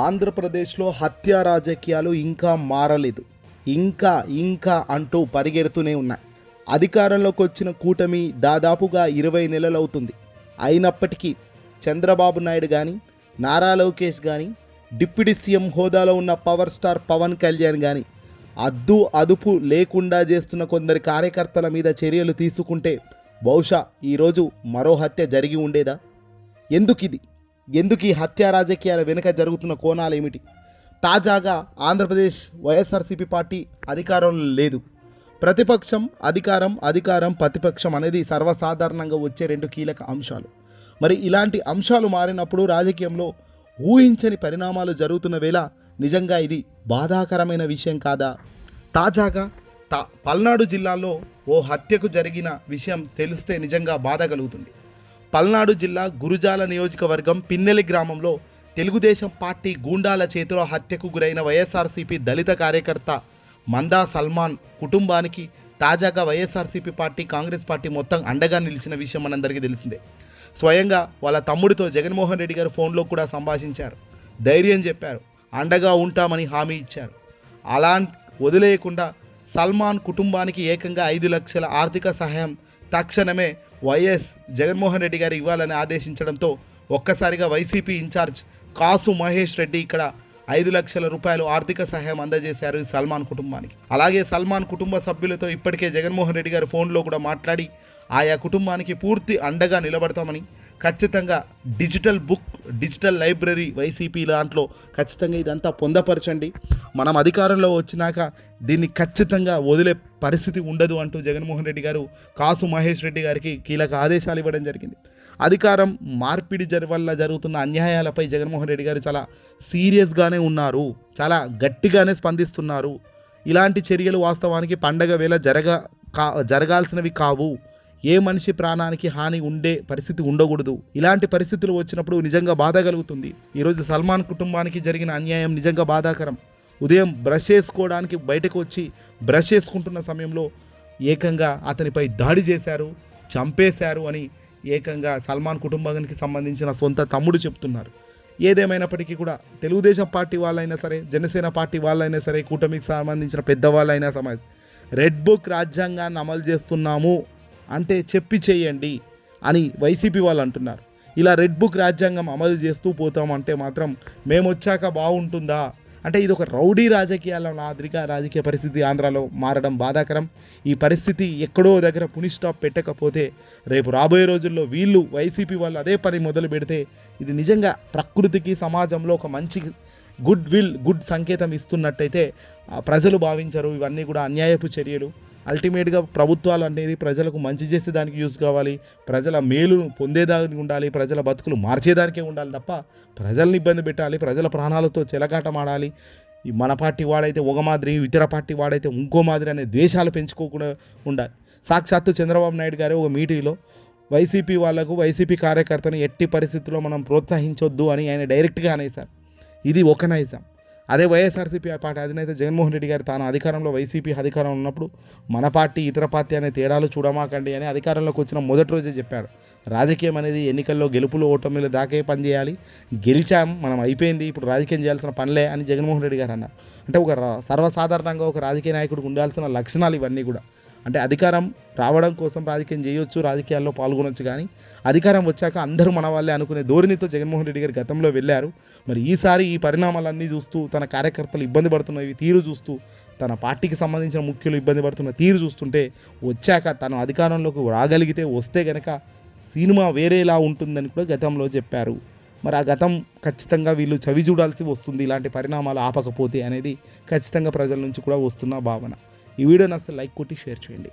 ఆంధ్రప్రదేశ్లో హత్యా రాజకీయాలు ఇంకా మారలేదు. ఇంకా అంటూ పరిగెడుతూనే ఉన్నాయి. అధికారంలోకి వచ్చిన కూటమి దాదాపుగా 20 నెలలవుతుంది. అయినప్పటికీ చంద్రబాబు నాయుడు కానీ, నారా లోకేష్ కానీ, డిప్యూటీ సీఎం హోదాలో ఉన్న పవర్ స్టార్ పవన్ కళ్యాణ్ కానీ అదుపు లేకుండా చేస్తున్న కొందరి కార్యకర్తల మీద చర్యలు తీసుకుంటే బహుశా ఈరోజు మరో హత్య జరిగి ఉండేదా? ఎందుకు ఈ హత్యా రాజకీయాల వెనుక జరుగుతున్న కోణాలు ఏమిటి? తాజాగా ఆంధ్రప్రదేశ్ వైఎస్ఆర్సీపీ పార్టీ అధికారంలో లేదు. ప్రతిపక్షం అధికారం ప్రతిపక్షం అనేది సర్వసాధారణంగా వచ్చే రెండు కీలక అంశాలు. మరి ఇలాంటి అంశాలు మారినప్పుడు రాజకీయంలో ఊహించని పరిణామాలు జరుగుతున్న వేళ నిజంగా ఇది బాధాకరమైన విషయం కాదా? తాజాగా పల్నాడు జిల్లాలో ఓ హత్యకు జరిగిన విషయం తెలిస్తే నిజంగా బాధ కలుగుతుంది. పల్నాడు జిల్లా గురుజాల నియోజకవర్గం పిన్నెలి గ్రామంలో తెలుగుదేశం పార్టీ గూండాల చేతిలో హత్యకు గురైన వైఎస్ఆర్సీపీ దళిత కార్యకర్త మందా సల్మాన్ కుటుంబానికి తాజాగా వైఎస్ఆర్సీపీ పార్టీ, కాంగ్రెస్ పార్టీ మొత్తం అండగా నిలిచిన విషయం మనందరికీ తెలిసిందే. స్వయంగా వాళ్ళ తమ్ముడితో జగన్మోహన్ రెడ్డి గారు ఫోన్లో కూడా సంభాషించారు, ధైర్యం చెప్పారు, అండగా ఉంటామని హామీ ఇచ్చారు. అలా వదిలేయకుండా సల్మాన్ కుటుంబానికి ఏకంగా 5 లక్షల ఆర్థిక సహాయం తక్షణమే వైఎస్ జగన్మోహన్ రెడ్డి గారు ఇవ్వాలని ఆదేశించడంతో ఒక్కసారిగా వైసీపీ ఇన్ఛార్జ్ కాసు మహేష్ రెడ్డి ఇక్కడ 5 లక్షల రూపాయలు ఆర్థిక సహాయం అందజేశారు సల్మాన్ కుటుంబానికి. అలాగే సల్మాన్ కుటుంబ సభ్యులతో ఇప్పటికే జగన్మోహన్ రెడ్డి గారు ఫోన్లో కూడా మాట్లాడి ఆయా కుటుంబానికి పూర్తి అండగా నిలబడతామని, ఖచ్చితంగా డిజిటల్ లైబ్రరీ వైసీపీ దాంట్లో ఖచ్చితంగా ఇదంతా పొందపరచండి, మనం అధికారంలో వచ్చినాక దీన్ని ఖచ్చితంగా వదిలే పరిస్థితి ఉండదు అంటూ జగన్మోహన్ రెడ్డి గారు కాసు మహేష్ రెడ్డి గారికి కీలక ఆదేశాలు ఇవ్వడం జరిగింది. అధికారం మార్పిడి వల్ల జరుగుతున్న అన్యాయాలపై జగన్మోహన్ రెడ్డి గారు చాలా సీరియస్గానే ఉన్నారు, చాలా గట్టిగానే స్పందిస్తున్నారు. ఇలాంటి చర్యలు వాస్తవానికి పండగ వేళ జరగాల్సినవి కావు. ఏ మనిషి ప్రాణానికి హాని ఉండే పరిస్థితి ఉండకూడదు. ఇలాంటి పరిస్థితులు వచ్చినప్పుడు నిజంగా బాధ కలుగుతుంది. ఈరోజు సల్మాన్ కుటుంబానికి జరిగిన అన్యాయం నిజంగా బాధాకరం. ఉదయం బ్రష్ చేసుకోవడానికి బయటకు వచ్చి బ్రష్ చేసుకుంటున్న సమయంలో ఏకంగా అతనిపై దాడి చేశారు, చంపేశారు అని ఏకంగా సల్మాన్ కుటుంబానికి సంబంధించిన సొంత తమ్ముడు చెప్తున్నారు. ఏదేమైనప్పటికీ కూడా తెలుగుదేశం పార్టీ వాళ్ళైనా సరే, జనసేన పార్టీ వాళ్ళైనా సరే, కూటమికి సంబంధించిన పెద్దవాళ్ళైనా రెడ్ బుక్ రాజ్యాంగాన్ని అమలు చేస్తున్నాము అంటే చెప్పి చేయండి అని వైసీపీ వాళ్ళు అంటున్నారు. ఇలా రెడ్ బుక్ రాజ్యాంగం అమలు చేస్తూ పోతామంటే మాత్రం మేము వచ్చాక బాగుంటుందా? అంటే ఇది ఒక రౌడీ రాజకీయాల మాదిరిగా రాజకీయ పరిస్థితి ఆంధ్రాలో మారడం బాధాకరం. ఈ పరిస్థితి ఎక్కడో దగ్గర పుని స్టాప్ పెట్టకపోతే రేపు రాబోయే రోజుల్లో వీళ్ళు వైసీపీ వాళ్ళు అదే పని మొదలు పెడితే ఇది నిజంగా ప్రకృతికి, సమాజంలో ఒక మంచి గుడ్ సంకేతం ఇస్తున్నట్టయితే ప్రజలు భావించరు. ఇవన్నీ కూడా అన్యాయపు చర్యలు. అల్టిమేట్గా ప్రభుత్వాలు అనేది ప్రజలకు మంచి చేసేదానికి యూజ్ కావాలి, ప్రజల మేలును పొందేదానికి ఉండాలి, ప్రజల బతుకులు మార్చేదానికే ఉండాలి తప్ప ప్రజల్ని ఇబ్బంది పెట్టాలి, ప్రజల ప్రాణాలతో చెలగాటమాడాలి, మన పార్టీ వాడైతే ఒక మాదిరి, ఇతర పార్టీ వాడైతే ఇంకో మాదిరి అనే ద్వేషాలు పెంచుకోకుండా ఉండాలి. సాక్షాత్తు చంద్రబాబు నాయుడు గారు ఒక మీటింగ్లో వైసీపీ వాళ్లకు, వైసీపీ కార్యకర్తను ఎట్టి పరిస్థితుల్లో మనం ప్రోత్సహించొద్దు అని ఆయన డైరెక్ట్గా అనేశారు. ఇది ఒక నైజం. అదే వైఎస్ఆర్సీపీ పార్టీ అధినేత జగన్మోహన్ రెడ్డి గారు తాను అధికారంలో, వైసీపీ అధికారం ఉన్నప్పుడు మన పార్టీ ఇతర పార్టీ అనే తేడాలు చూడమాకండి అని అధికారంలోకి వచ్చిన మొదటి రోజే చెప్పాడు. రాజకీయం అనేది ఎన్నికల్లో గెలుపులు ఓటమిలు దాకే పని చేయాలి, గెలిచాం మనం అయిపోయింది, ఇప్పుడు రాజకీయం చేయాల్సిన పనులే అని జగన్మోహన్ రెడ్డి గారు అన్నారు. అంటే ఒక సర్వసాధారణంగా ఒక రాజకీయ నాయకుడికి ఉండాల్సిన లక్షణాలు ఇవన్నీ కూడా. అంటే అధికారం రావడం కోసం రాజకీయం చేయొచ్చు, రాజకీయాల్లో పాల్గొనొచ్చు, కానీ అధికారం వచ్చాక అందరూ మన వాళ్ళే అనుకునే ధోరణితో జగన్మోహన్ రెడ్డి గారు గతంలో వెళ్ళారు. మరి ఈసారి ఈ పరిణామాలన్నీ చూస్తూ, తన కార్యకర్తలు ఇబ్బంది పడుతున్న తీరు చూస్తూ, తన పార్టీకి సంబంధించిన ముఖ్యులు ఇబ్బంది పడుతున్న తీరు చూస్తుంటే వచ్చాక తను అధికారంలోకి రాగలిగితే, వస్తే గనక సినిమా వేరేలా ఉంటుందని కూడా గతంలో చెప్పారు. మరి ఆ గతం ఖచ్చితంగా వీళ్ళు చవి చూడాల్సి వస్తుంది ఇలాంటి పరిణామాలు ఆపకపోతే అనేది ఖచ్చితంగా ప్రజల నుంచి కూడా వస్తున్న భావన. ఈ వీడియోని అసలు లైక్ కొట్టి షేర్ చేయండి.